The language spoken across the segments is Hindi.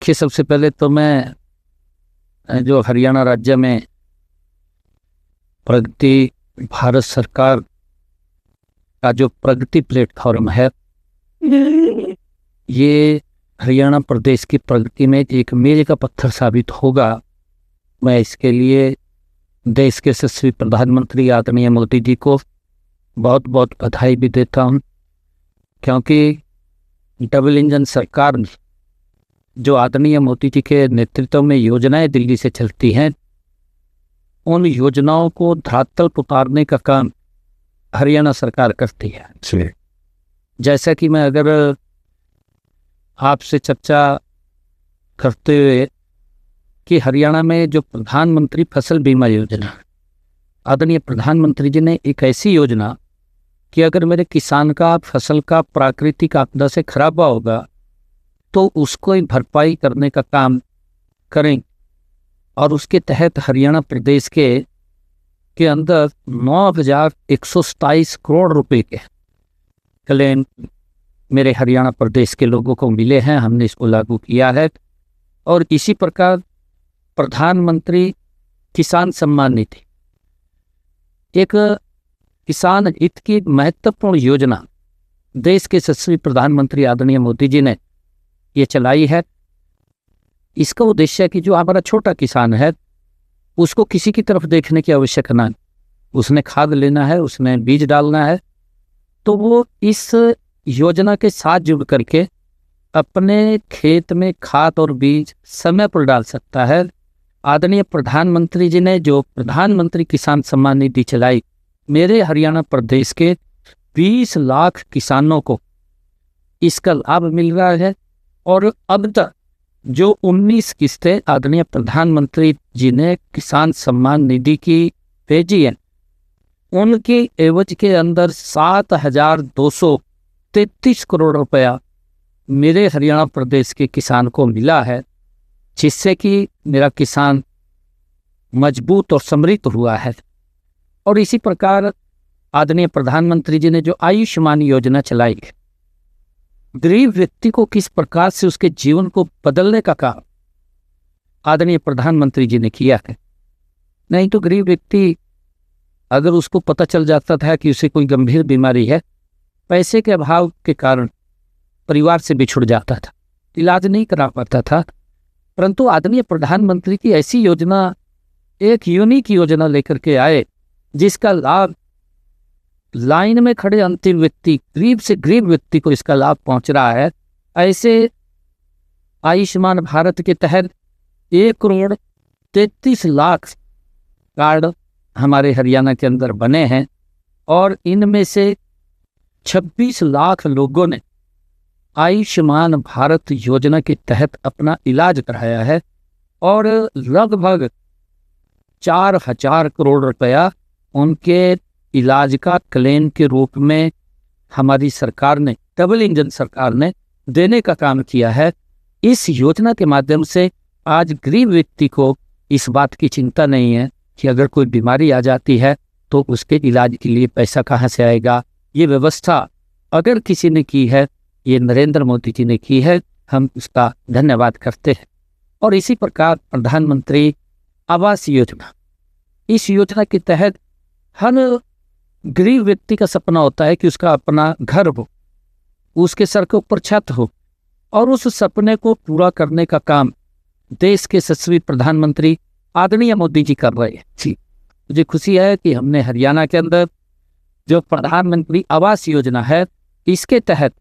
कि सबसे पहले तो मैं जो हरियाणा राज्य में प्रगति भारत सरकार का जो प्रगति प्लेटफॉर्म है, ये हरियाणा प्रदेश की प्रगति में एक मील का पत्थर साबित होगा। मैं इसके लिए देश के यशस्वी प्रधानमंत्री आदरणीय मोदी जी को बहुत बहुत बधाई भी देता हूँ, क्योंकि डबल इंजन सरकार ने जो आदरणीय मोदी जी के नेतृत्व में योजनाएं दिल्ली से चलती हैं, उन योजनाओं को धरातल पर उतारने का काम हरियाणा सरकार करती है। जैसा कि मैं अगर आपसे चर्चा करते हुए कि हरियाणा में जो प्रधानमंत्री फसल बीमा योजना, आदरणीय प्रधानमंत्री जी ने एक ऐसी योजना कि अगर मेरे किसान का फसल का प्राकृतिक आपदा से खराबा होगा तो उसको ही भरपाई करने का काम करें, और उसके तहत हरियाणा प्रदेश के अंदर 9,127 करोड़ रुपए के क्लेम मेरे हरियाणा प्रदेश के लोगों को मिले हैं। हमने इसको लागू किया है। और इसी प्रकार प्रधानमंत्री किसान सम्मान निधि, एक किसान हित की महत्वपूर्ण योजना देश के यशस्वी प्रधानमंत्री आदरणीय मोदी जी ने ये चलाई है। इसका उद्देश्य है कि जो हमारा छोटा किसान है उसको किसी की तरफ देखने की आवश्यकता नहीं, उसने खाद लेना है, उसने बीज डालना है, तो वो इस योजना के साथ जुड़ करके अपने खेत में खाद और बीज समय पर डाल सकता है। आदरणीय प्रधानमंत्री जी ने जो प्रधानमंत्री किसान सम्मान निधि चलाई, मेरे हरियाणा प्रदेश के 20 लाख किसानों को इसका लाभ मिल रहा है। और अब तक जो 19 किस्तें आदरणीय प्रधानमंत्री जी ने किसान सम्मान निधि की भेजी है, उनकी एवज के अंदर 7,233 करोड़ रुपया मेरे हरियाणा प्रदेश के किसान को मिला है, जिससे कि मेरा किसान मजबूत और समृद्ध हुआ है। और इसी प्रकार आदरणीय प्रधानमंत्री जी ने जो आयुष्मान योजना चलाई है, गरीब व्यक्ति को किस प्रकार से उसके जीवन को बदलने का काम आदरणीय प्रधानमंत्री जी ने किया है। नहीं तो गरीब व्यक्ति अगर उसको पता चल जाता था कि उसे कोई गंभीर बीमारी है, पैसे के अभाव के कारण परिवार से बिछुड़ जाता था, इलाज नहीं करा पाता था। परंतु आदरणीय प्रधानमंत्री की ऐसी योजना, एक यूनिक योजना लेकर के आए, जिसका लाभ लाइन में खड़े अंतिम व्यक्ति, गरीब से गरीब व्यक्ति को इसका लाभ पहुंच रहा है। ऐसे आयुष्मान भारत के तहत 1,33,00,000 कार्ड हमारे हरियाणा के अंदर बने हैं, और इनमें से 26 लाख लोगों ने आयुष्मान भारत योजना के तहत अपना इलाज कराया है। और लगभग 4,000 करोड़ रुपया उनके इलाज का क्लेम के रूप में हमारी सरकार ने, डबल इंजन सरकार ने देने का काम किया है। इस योजना के माध्यम से आज गरीब व्यक्ति को इस बात की चिंता नहीं है कि अगर कोई बीमारी आ जाती है तो उसके इलाज के लिए पैसा कहाँ से आएगा। ये व्यवस्था अगर किसी ने की है, ये नरेंद्र मोदी जी ने की है, हम उसका धन्यवाद करते हैं। और इसी प्रकार प्रधानमंत्री आवास योजना, इस योजना के तहत हर गरीब व्यक्ति का सपना होता है कि उसका अपना घर हो, उसके सर के ऊपर छत हो, और उस सपने को पूरा करने का काम देश के यशस्वी प्रधानमंत्री आदरणीय मोदी जी कर रहे हैं। जी, मुझे खुशी है कि हमने हरियाणा के अंदर जो प्रधानमंत्री आवास योजना है, इसके तहत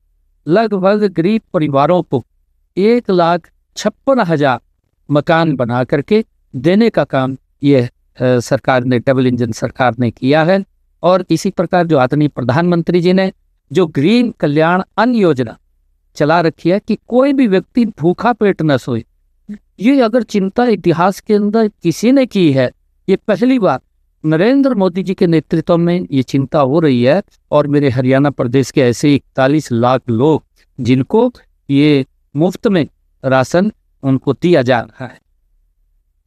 लगभग गरीब परिवारों को 1,56,000 मकान बना करके देने का काम ये सरकार ने, डबल इंजन सरकार ने किया है। और इसी प्रकार जो आदरणीय प्रधानमंत्री जी ने जो ग्रीन कल्याण अन्न योजना चला रखी है कि कोई भी व्यक्ति भूखा पेट न सोए, ये अगर चिंता इतिहास के अंदर किसी ने की है, ये पहली बार नरेंद्र मोदी जी के नेतृत्व में ये चिंता हो रही है। और मेरे हरियाणा प्रदेश के ऐसे 41 लाख लोग जिनको ये मुफ्त में राशन उनको दिया जा रहा है।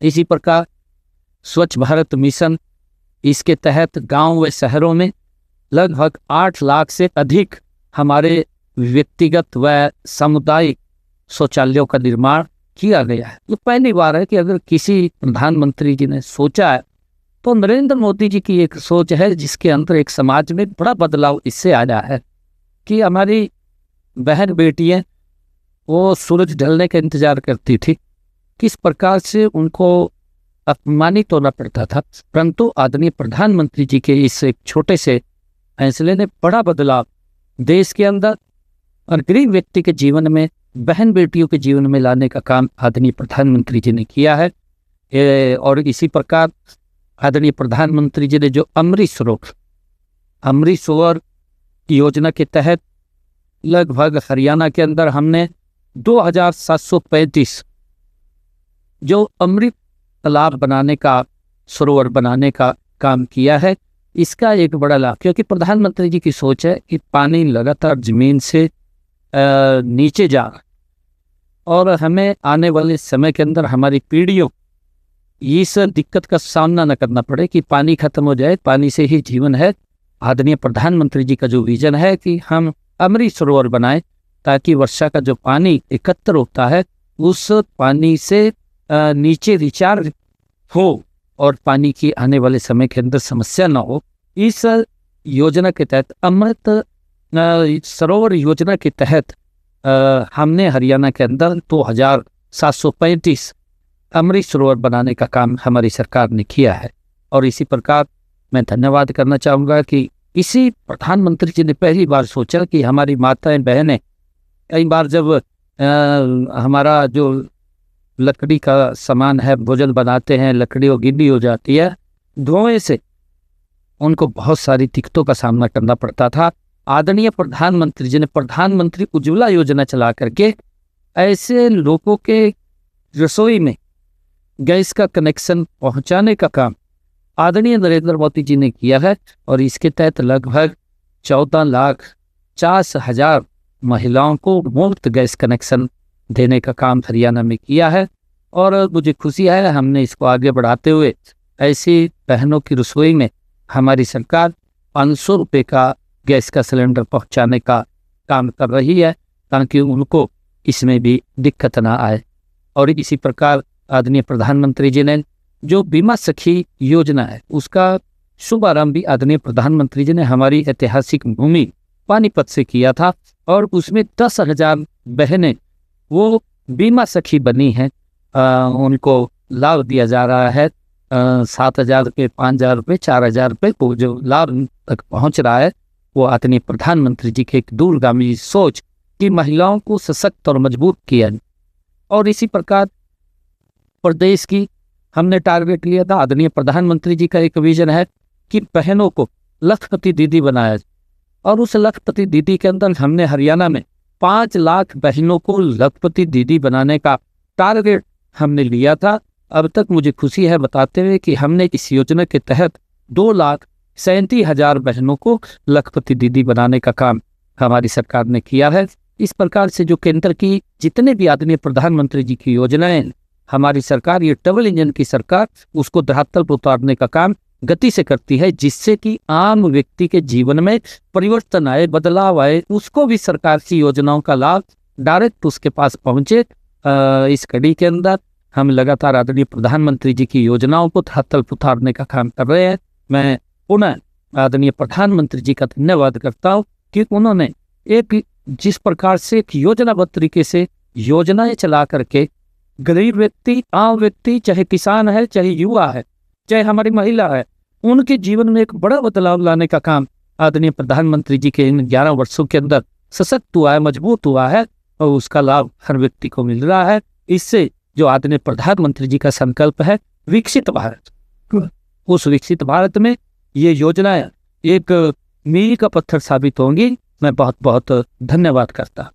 इसी प्रकार स्वच्छ भारत मिशन, इसके तहत गांव व शहरों में लगभग 8 लाख से अधिक हमारे व्यक्तिगत व सामुदायिक शौचालयों का निर्माण किया गया है। ये पहली बार है कि अगर किसी प्रधानमंत्री जी ने सोचा है, तो नरेंद्र मोदी जी की एक सोच है जिसके अंदर एक समाज में बड़ा बदलाव इससे आया है कि हमारी बहन बेटियां वो सूरज ढलने का इंतजार करती थी, किस प्रकार से उनको अपमानित होना पड़ता था, परंतु आदरणीय प्रधानमंत्री जी के इस एक छोटे से फैसले ने बड़ा बदलाव देश के अंदर और गरीब व्यक्ति के जीवन में, बहन बेटियों के जीवन में लाने का काम आदरणीय प्रधानमंत्री जी ने किया है। और इसी प्रकार आदरणीय प्रधानमंत्री जी ने जो अमृत सरोवर योजना के तहत लगभग हरियाणा के अंदर हमने 2735 जो अमृत तालाब बनाने का, सरोवर बनाने का काम किया है। इसका एक बड़ा लाभ, क्योंकि प्रधानमंत्री जी की सोच है कि पानी लगातार जमीन से नीचे जा रहा है और हमें आने वाले समय के अंदर हमारी पीढ़ियों इस दिक्कत का सामना न करना पड़े कि पानी खत्म हो जाए, पानी से ही जीवन है। आदरणीय प्रधानमंत्री जी का जो विजन है कि हम अमृत सरोवर बनाएं ताकि वर्षा का जो पानी एकत्र होता है उस पानी से नीचे रिचार्ज हो और पानी की आने वाले समय के अंदर समस्या न हो। इस योजना के तहत, अमृत सरोवर योजना के तहत हमने हरियाणा के अंदर 2735 अमृत सरोवर बनाने का काम हमारी सरकार ने किया है। और इसी प्रकार मैं धन्यवाद करना चाहूँगा कि इसी प्रधानमंत्री जी ने पहली बार सोचा कि हमारी माताएं बहनें कई बार जब हमारा जो लकड़ी का सामान है, भोजन बनाते हैं, लकड़ी और गीली हो जाती है, धुएं से उनको बहुत सारी दिक्कतों का सामना करना पड़ता था। आदरणीय प्रधानमंत्री जी ने प्रधानमंत्री उज्ज्वला योजना चला करके ऐसे लोगों के रसोई में गैस का कनेक्शन पहुंचाने का काम आदरणीय नरेंद्र मोदी जी ने किया है। और इसके तहत लगभग 14,50,000 महिलाओं को मुफ्त गैस कनेक्शन देने का काम हरियाणा में किया है। और मुझे खुशी है हमने इसको आगे बढ़ाते हुए ऐसी बहनों की रसोई में हमारी सरकार 500 रुपये का गैस का सिलेंडर पहुंचाने का काम कर रही है ताकि उनको इसमें भी दिक्कत ना आए। और इसी प्रकार आदरणीय प्रधानमंत्री जी ने जो बीमा सखी योजना है उसका शुभारंभ भी आदरणीय प्रधानमंत्री जी ने हमारी ऐतिहासिक भूमि पानीपत से किया था। और उसमें 10,000 बहनें वो बीमा सखी बनी हैं, उनको लाभ दिया जा रहा है। 7,000 रुपये, 5,000 रुपये, 4,000 रुपये को जो लाभ तक पहुंच रहा है वो आदरणीय प्रधानमंत्री जी की एक दूरगामी सोच कि महिलाओं को सशक्त और मजबूत किया। और इसी प्रकार प्रदेश की हमने टारगेट लिया था, आदरणीय प्रधानमंत्री जी का एक विजन है कि बहनों को लखपति दीदी बनाया जाए। और उस लखपति दीदी के अंदर हमने हरियाणा में 5 लाख बहनों को लखपति दीदी बनाने का टारगेट हमने लिया था। अब तक मुझे खुशी है बताते हुए कि हमने इस योजना के तहत 2,37,000 बहनों को लखपति दीदी बनाने का काम हमारी सरकार ने किया है। इस प्रकार से जो केंद्र की जितने भी आदरणीय प्रधानमंत्री जी की योजनाएं हमारी सरकार, ये डबल इंजन की सरकार, उसको धरातल पर उतारने का काम गति से करती है, जिससे कि आम व्यक्ति के जीवन में परिवर्तन आए, बदलाव आए, उसको भी सरकार की योजनाओं का लाभ डायरेक्ट उसके पास पहुंचे। इस कड़ी के अंदर हम लगातार आदरणीय प्रधानमंत्री जी की योजनाओं को धरातल पर उतारने का काम कर रहे हैं। मैं पुनः आदरणीय प्रधानमंत्री जी का धन्यवाद करता हूँ कि उन्होंने एक जिस प्रकार से एक योजनाबद्ध तरीके से योजनाएं चला करके गरीब व्यक्ति, आम व्यक्ति, चाहे किसान है, चाहे युवा है, चाहे हमारी महिला है, उनके जीवन में एक बड़ा बदलाव लाने का काम आदरणीय प्रधानमंत्री जी के इन 11 वर्षों के अंदर सशक्त हुआ है, मजबूत हुआ है और उसका लाभ हर व्यक्ति को मिल रहा है। इससे जो आदरणीय प्रधानमंत्री जी का संकल्प है विकसित भारत, उस विकसित भारत में ये योजनाएं एक मील का पत्थर साबित होंगी। मैं बहुत बहुत धन्यवाद करता।